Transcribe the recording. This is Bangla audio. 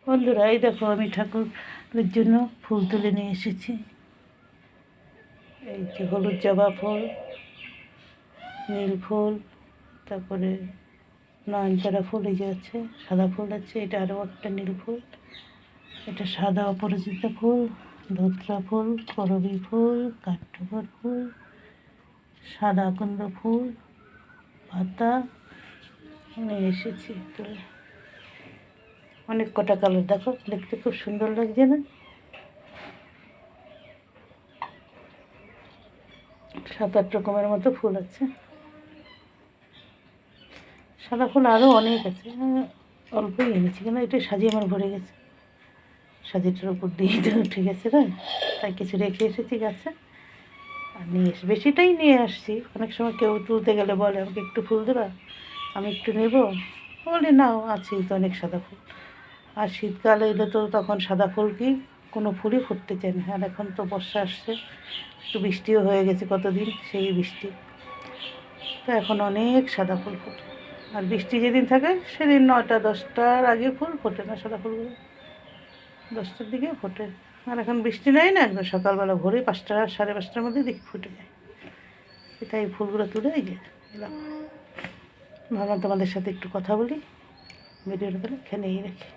বন্ধুরা, এই দেখো আমি ঠাকুরের জন্য ফুল তুলে নিয়ে এসেছি। এই যে হলুদ জবা ফুল, নীল ফুল, তারপরে নয়নতারা ফুল, এই যে আছে সাদা ফুল আছে, এটা আরও একটা নীল ফুল, এটা সাদা অপরাজিতা ফুল, ধুতরা ফুল, করবী ফুল, কাঠঠোকর ফুল, সাদা কুন্দ ফুল, পাতা নিয়ে এসেছি তুলে। অনেক কটা কালার, দেখো দেখতে খুব সুন্দর লাগছে না? 7-8 রকমের মতো ফুল আছে। সাদা ফুল আরও অনেক আছে, অল্পই এনেছি কেন এটা সাজিয়ে আমার ভরে গেছে। সাজিটার উপর দিয়ে তো উঠে গেছে না, তাই কিছু রেখে এসেছি গাছে আর নিয়ে বেশিটাই নিয়ে আসছি। অনেক সময় কেউ তুলতে গেলে বলে আমাকে একটু ফুল দেবা, আমি একটু নেব, বলি নাও, আছেই তো অনেক সাদা ফুল। আর শীতকাল এলে তো তখন সাদা ফুল কি কোনো ফুলই ফুটতে চায় না। আর এখন তো বর্ষা আসছে, একটু বৃষ্টিও হয়ে গেছে কতদিন, সেই বৃষ্টি, তো এখন অনেক সাদা ফুল ফোটে। আর বৃষ্টি যেদিন থাকে সেদিন 9টা-10টার আগে ফুল ফোটে না, সাদা ফুলগুলো 10টার দিকে ফোটে। আর এখন বৃষ্টি নেই না, একদম সকালবেলা ভোরে 5টা 5:30টার মধ্যে দেখি ফুটে যায়। তাই ফুলগুলো তুলে এই যে এলাম, ভাবলাম তোমাদের সাথে একটু কথা বলি, ভিডিওটা তাহলে এখানেই রাখি।